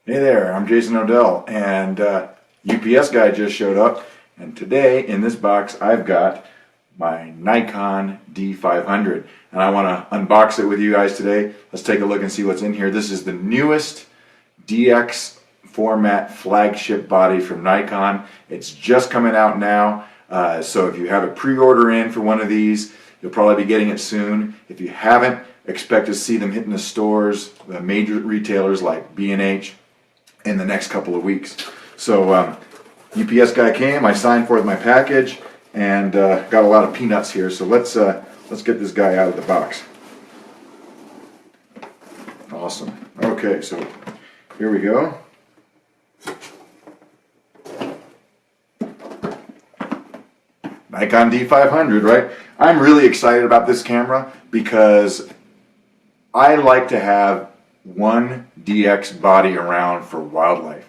Hey there, I'm Jason Odell, and UPS guy just showed up, and today in this box I've got my Nikon D500, and I want to unbox it with you guys today. Let's take a look and see what's in here. This is the newest DX format flagship body from Nikon. It's just coming out now, so if you have a pre-order in for one of these, you'll probably be getting it soon. If you haven't, expect to see them hitting the stores, the major retailers like B&H, in the next couple of weeks. So UPS guy came, I signed for my package, and got a lot of peanuts here. So let's get this guy out of the box. Awesome. Okay, so here we go. Nikon D500, right? I'm really excited about this camera because I like to have one DX body around for wildlife.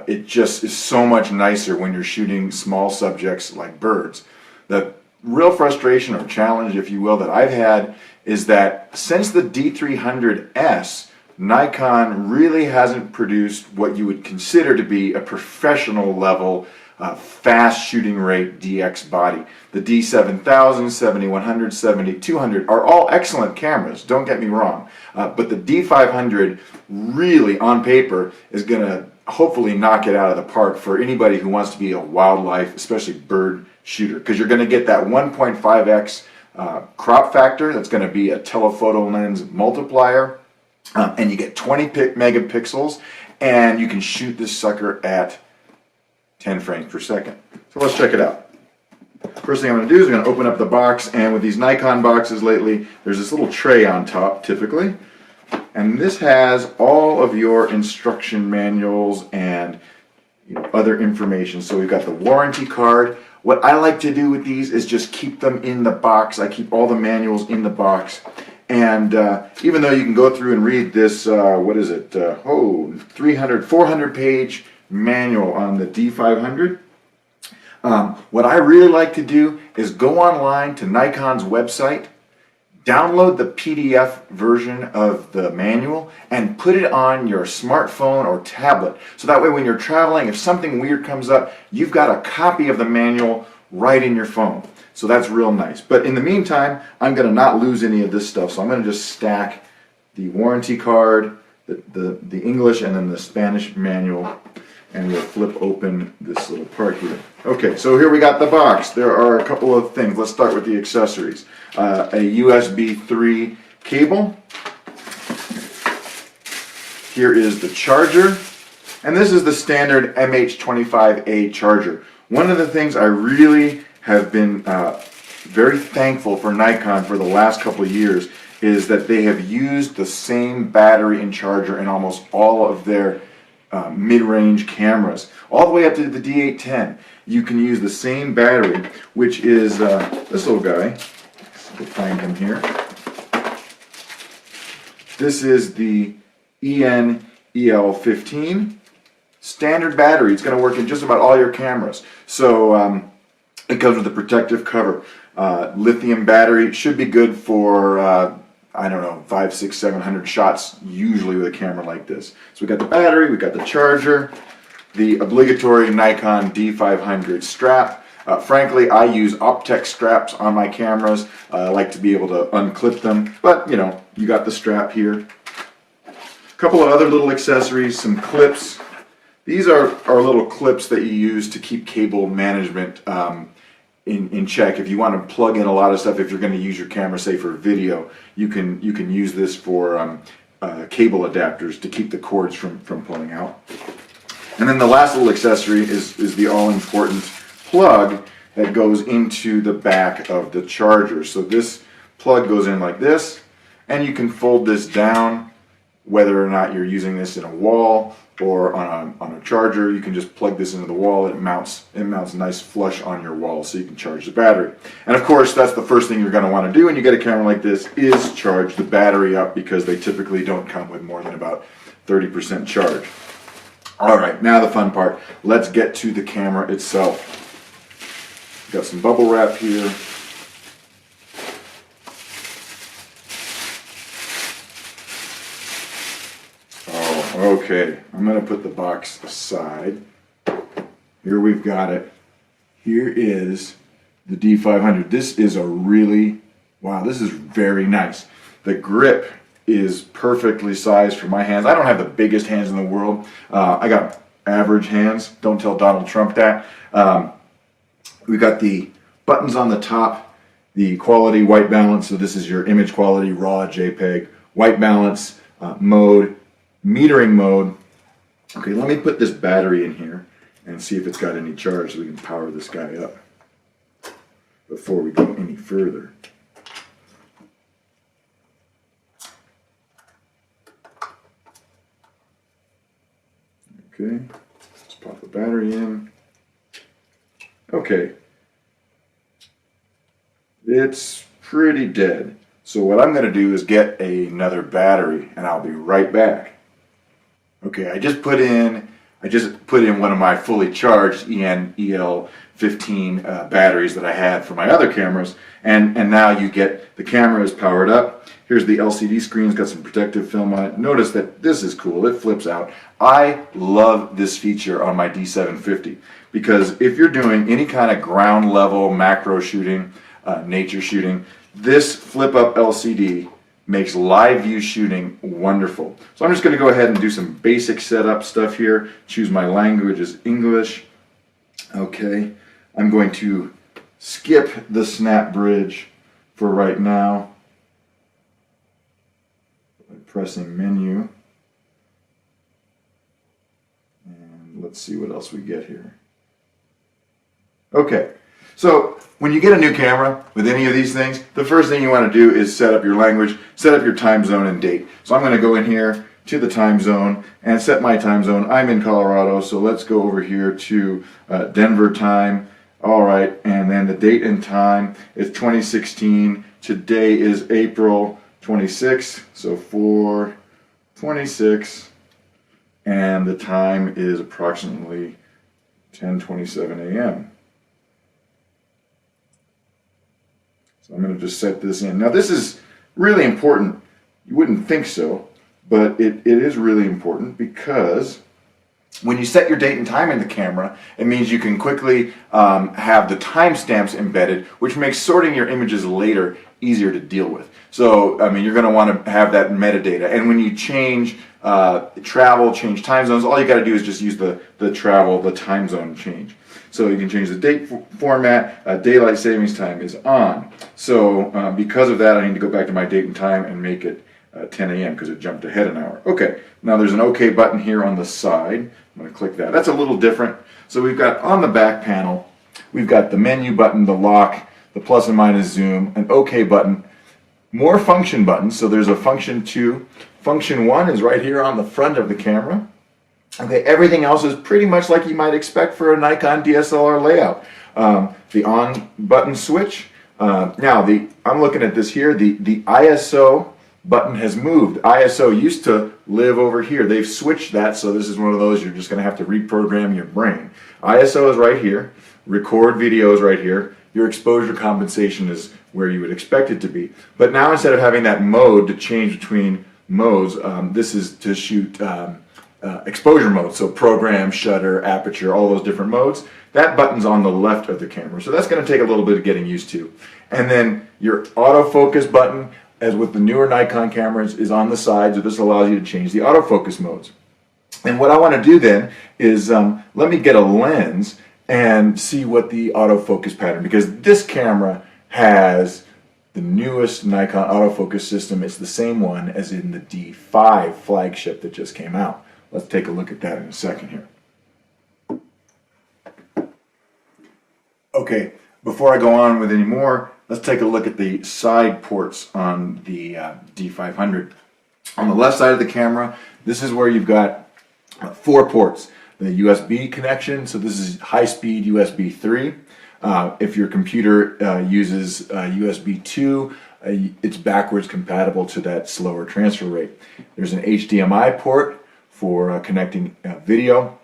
It just is so much nicer when you're shooting small subjects like birds. The real frustration or challenge, if you will, that I've had is that since the D300S, Nikon really hasn't produced what you would consider to be a professional level fast shooting rate DX body. The D7000, 7100, 7200 are all excellent cameras, don't get me wrong, but the D500 really on paper is going to hopefully knock it out of the park for anybody who wants to be a wildlife, especially bird shooter, because you're going to get that 1.5x crop factor. That's going to be a telephoto lens multiplier, and you get 20 megapixels, and you can shoot this sucker at 10 frames per second. So let's check it out. First thing I'm going to do is I'm going to open up the box, and with these Nikon boxes lately, there's this little tray on top typically, and this has all of your instruction manuals and other information. So we've got the warranty card. What I like to do with these is just keep them in the box. I keep all the manuals in the box, and even though you can go through and read this, what is it, 400 page manual on the D500. What I really like to do is go online to Nikon's website, download the PDF version of the manual, and put it on your smartphone or tablet. So that way when you're traveling, if something weird comes up, you've got a copy of the manual right in your phone. So that's real nice. But in the meantime, I'm going to not lose any of this stuff. So I'm going to just stack the warranty card, the English, and then the Spanish manual. And we'll flip open this little part here. Okay, so here we got the box. There are a couple of things. Let's start with the accessories. A USB 3 cable. Here is the charger. And this is the standard MH25A charger. One of the things I really have been very thankful for Nikon for the last couple of years is that they have used the same battery and charger in almost all of their mid-range cameras, all the way up to the D810. You can use the same battery, which is this little guy. We'll find him here. This is the EL15 standard battery. It's going to work in just about all your cameras. So it comes with a protective cover. Lithium battery should be good for I don't know, 500, 600, 700 shots usually with a camera like this. So we got the battery, we got the charger, the obligatory Nikon D500 strap. Frankly, I use Optex straps on my cameras. I like to be able to unclip them, but you know, you got the strap here. A couple of other little accessories, some clips. These are little clips that you use to keep cable management in check. If you want to plug in a lot of stuff, if you're going to use your camera, say for video, you can use this for cable adapters to keep the cords from pulling out. And then the last little accessory is the all-important plug that goes into the back of the charger. So this plug goes in like this, and you can fold this down, whether or not you're using this in a wall or on a charger. You can just plug this into the wall, and it mounts nice flush on your wall so you can charge the battery. And of course, that's the first thing you're going to want to do when you get a camera like this is charge the battery up, because they typically don't come with more than about 30% charge. Alright, now the fun part. Let's get to the camera itself. Got some bubble wrap here. Okay, I'm going to put the box aside. Here we've got it. Here is the D500. This is a really, wow, this is very nice. The grip is perfectly sized for my hands. I don't have the biggest hands in the world. I got average hands. Don't tell Donald Trump that. We've got the buttons on the top, the quality white balance. So this is your image quality, raw, JPEG, white balance, mode, metering mode. Okay, let me put this battery in here and see if it's got any charge so we can power this guy up before we go any further. Okay, let's pop the battery in. Okay, it's pretty dead. So what I'm going to do is get another battery and I'll be right back. Okay, I just put in one of my fully charged EL15 batteries that I had for my other cameras, and now you get the camera is powered up. Here's the LCD screen, it's got some protective film on it. Notice that this is cool, it flips out. I love this feature on my D750 because if you're doing any kind of ground level macro shooting, nature shooting, this flip up LCD makes live view shooting wonderful. So I'm just going to go ahead and do some basic setup stuff here. Choose my language as English. Okay, I'm going to skip the snap bridge for right now by pressing menu. And let's see what else we get here. Okay, so when you get a new camera with any of these things, the first thing you want to do is set up your language, set up your time zone and date. So I'm going to go in here to the time zone and set my time zone. I'm in Colorado, so let's go over here to Denver time. All right, and then the date and time is 2016. Today is April 26th, so 4/26, and the time is approximately 10:27 a.m. So I'm going to just set this in. Now this is really important. You wouldn't think so, but it is really important because when you set your date and time in the camera, it means you can quickly have the timestamps embedded, which makes sorting your images later easier to deal with. So, I mean, you're going to want to have that metadata. And when you change travel, change time zones, all you got to do is just use the travel, the time zone change. So you can change the date format. Daylight savings time is on. So because of that, I need to go back to my date and time and make it 10 a.m. because it jumped ahead an hour. Okay, now there's an OK button here on the side. I'm going to click that. That's a little different. So we've got on the back panel, we've got the menu button, the lock, the plus and minus zoom, an OK button, more function buttons. So there's a function 2. Function 1 is right here on the front of the camera. Okay, everything else is pretty much like you might expect for a Nikon DSLR layout. The on button switch. Now, I'm looking at this here. The ISO button has moved. ISO used to live over here. They've switched that, so this is one of those you're just going to have to reprogram your brain. ISO is right here. Record video is right here. Your exposure compensation is where you would expect it to be. But now instead of having that mode to change between modes, this is to shoot exposure mode, so program, shutter, aperture, all those different modes. That button's on the left of the camera, so that's going to take a little bit of getting used to. And then your autofocus button, as with the newer Nikon cameras, is on the side, so this allows you to change the autofocus modes. And what I want to do then is let me get a lens and see what the autofocus pattern, because this camera has the newest Nikon autofocus system. It's the same one as in the D5 flagship that just came out. Let's take a look at that in a second here. Okay, before I go on with any more, let's take a look at the side ports on the D500. On the left side of the camera, this is where you've got 4 ports. The USB connection, so this is high-speed USB 3. If your computer uses USB 2, it's backwards compatible to that slower transfer rate. There's an HDMI port for connecting video.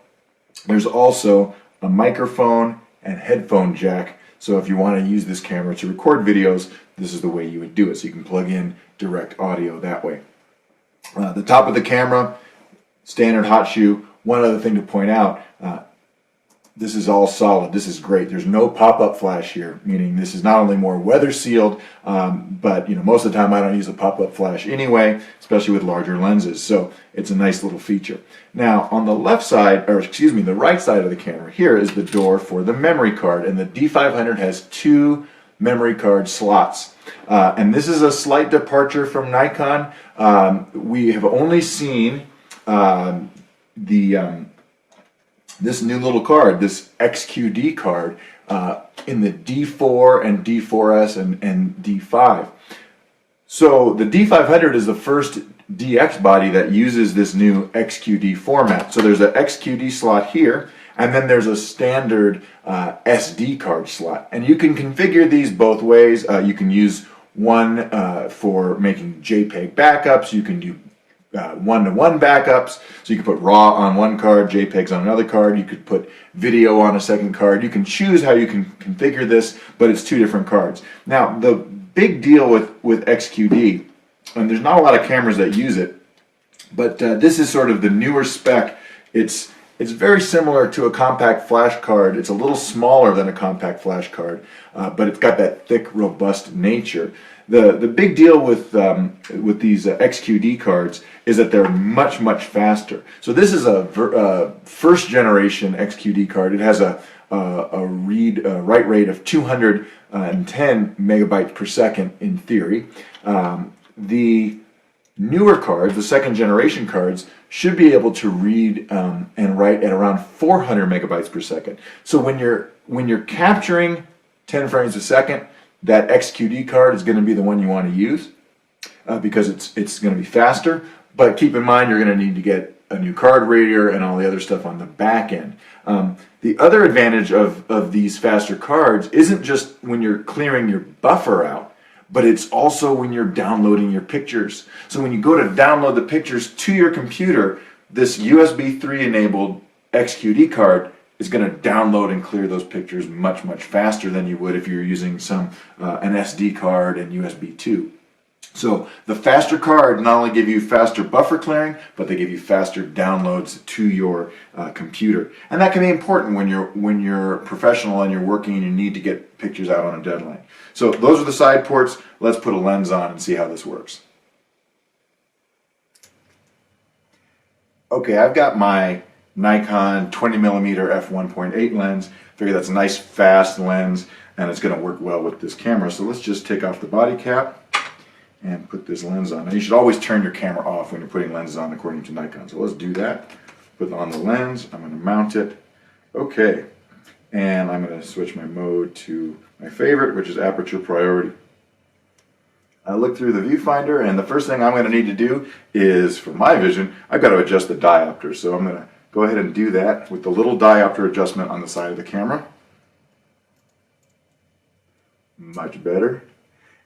There's also a microphone and headphone jack, so if you want to use this camera to record videos, this is the way you would do it. So you can plug in direct audio that way. The top of the camera, standard hot shoe. One other thing to point out, this is all solid. This is great. There's no pop-up flash here, meaning this is not only more weather sealed, but most of the time I don't use a pop-up flash anyway, especially with larger lenses. So it's a nice little feature. Now on the left side, or excuse me, the right side of the camera here is the door for the memory card, and the D500 has 2 memory card slots. And this is a slight departure from Nikon. We have only seen this new little card, this XQD card, in the D4 and D4S and D5. So the D500 is the first DX body that uses this new XQD format. So there's an XQD slot here, and then there's a standard SD card slot. And you can configure these both ways. You can use one for making JPEG backups. You can do one-to-one backups, so you can put RAW on one card, JPEGs on another card. You could put video on a second card. You can choose how you can configure this, but it's 2 different cards. Now the big deal with XQD, and there's not a lot of cameras that use it, but this is sort of the newer spec. It's very similar to a compact flash card. It's a little smaller than a compact flash card, but it's got that thick, robust nature. The big deal with these XQD cards is that they're much faster. So this is a first generation XQD card. It has a write rate of 210 megabytes per second in theory. The newer cards, the second generation cards, should be able to read and write at around 400 megabytes per second. So when you're capturing 10 frames a second, that XQD card is going to be the one you want to use because it's going to be faster. But keep in mind, you're going to need to get a new card reader and all the other stuff on the back end. The other advantage of these faster cards isn't just when you're clearing your buffer out, but it's also when you're downloading your pictures. So when you go to download the pictures to your computer, this USB 3 enabled XQD card is going to download and clear those pictures much faster than you would if you're using an SD card and USB 2. So the faster cards not only give you faster buffer clearing, but they give you faster downloads to your computer. And that can be important when you're professional and you're working and you need to get pictures out on a deadline. So those are the side ports. Let's put a lens on and see how this works. Okay, I've got my Nikon 20mm f1.8 lens. Figure that's a nice fast lens and it's going to work well with this camera. So let's just take off the body cap and put this lens on. Now you should always turn your camera off when you're putting lenses on according to Nikon. So let's do that. Put on the lens. I'm going to mount it. Okay. And I'm going to switch my mode to my favorite, which is aperture priority. I look through the viewfinder, and the first thing I'm going to need to do is, for my vision, I've got to adjust the diopter. So I'm going to go ahead and do that with the little diopter adjustment on the side of the camera. Much better.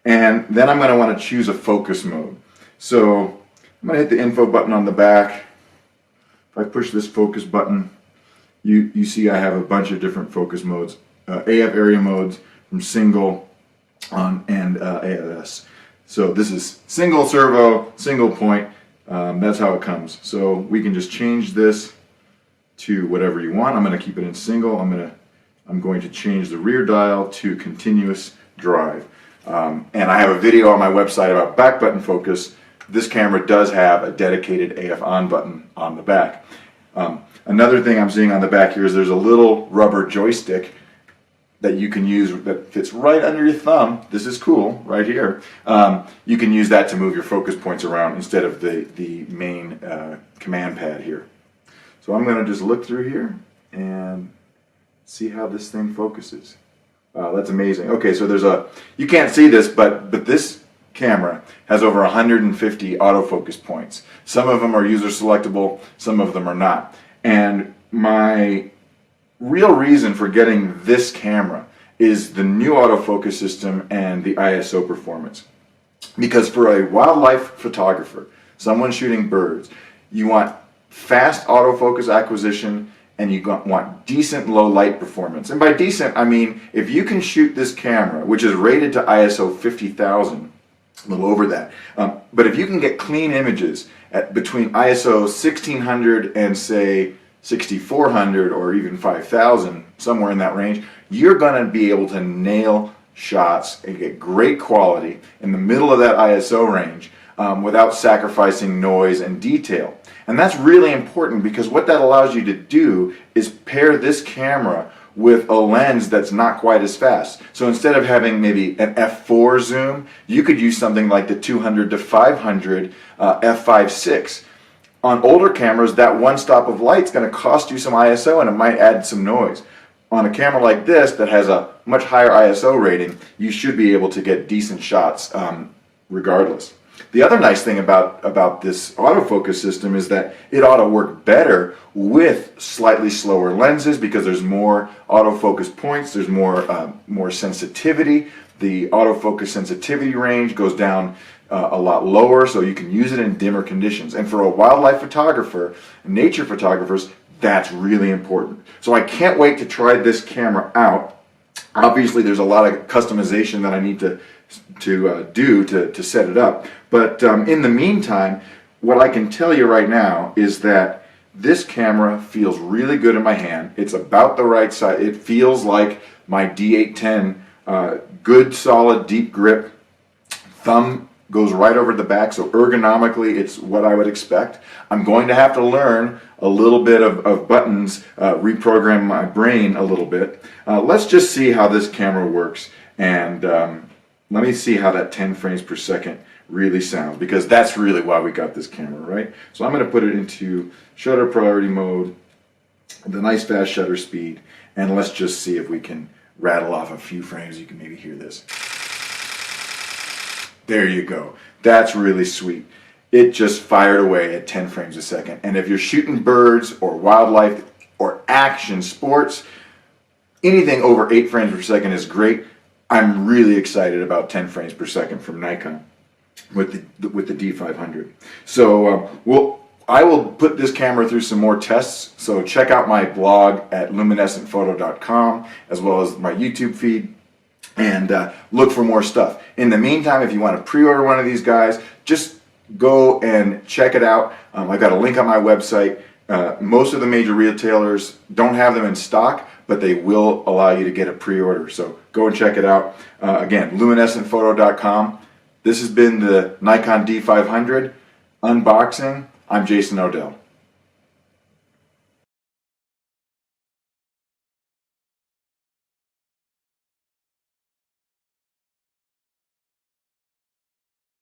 And then I'm going to want to choose a focus mode. So I'm going to hit the info button on the back. If I push this focus button, you see I have a bunch of different focus modes. AF area modes from single and ALS. So this is single servo, single point. That's how it comes. So we can just change this to whatever you want. I'm going to keep it in single. I'm going to change the rear dial to continuous drive. And I have a video on my website about back button focus. This camera does have a dedicated AF on button on the back. Another thing I'm seeing on the back here is there's a little rubber joystick that you can use that fits right under your thumb. This is cool, right here. You can use that to move your focus points around instead of the main command pad here. So I'm going to just look through here and see how this thing focuses. Wow, that's amazing. Okay, so you can't see this, but this camera has over 150 autofocus points. Some of them are user selectable, some of them are not. And my real reason for getting this camera is the new autofocus system and the ISO performance. Because for a wildlife photographer, someone shooting birds, you want fast autofocus acquisition and you want decent low light performance. And by decent, I mean if you can shoot this camera, which is rated to ISO 50,000, a little over that. But if you can get clean images at between ISO 1600 and say 6400 or even 5000, somewhere in that range, you're going to be able to nail shots and get great quality in the middle of that ISO range without sacrificing noise and detail. And that's really important, because what that allows you to do is pair this camera with a lens that's not quite as fast. So instead of having maybe an f4 zoom, you could use something like the 200 to 500 f5.6. On older cameras, that one stop of light is going to cost you some ISO and it might add some noise. On a camera like this that has a much higher ISO rating, you should be able to get decent shots regardless. The other nice thing about this autofocus system is that it ought to work better with slightly slower lenses, because there's more autofocus points, there's more sensitivity. The autofocus sensitivity range goes down a lot lower, so you can use it in dimmer conditions. And for a wildlife photographer, nature photographers, that's really important. So I can't wait to try this camera out. Obviously, there's a lot of customization that I need to do to set it up. But in the meantime, what I can tell you right now is that this camera feels really good in my hand. It's about the right size. It feels like my D810, good, solid, deep grip. Thumb goes right over the back, so ergonomically it's what I would expect. I'm going to have to learn a little bit of buttons, reprogram my brain a little bit. Let's just see how this camera works, and let me see how that 10 frames per second really sounds, because that's really why we got this camera, right? So I'm going to put it into shutter priority mode, the nice fast shutter speed, and let's just see if we can rattle off a few frames. You can maybe hear this. There you go. That's really sweet. It just fired away at 10 frames a second. And if you're shooting birds or wildlife or action sports, anything over 8 frames per second is great. I'm really excited about 10 frames per second from Nikon with the D500. So I will put this camera through some more tests. So check out my blog at luminescentphoto.com, as well as my YouTube feed, and look for more stuff. In the meantime, if you want to pre-order one of these guys, just go and check it out. I've got a link on my website. Most of the major retailers don't have them in stock, but they will allow you to get a pre-order. So go and check it out. Again, luminescentphoto.com. This has been the Nikon D500 unboxing. I'm Jason Odell.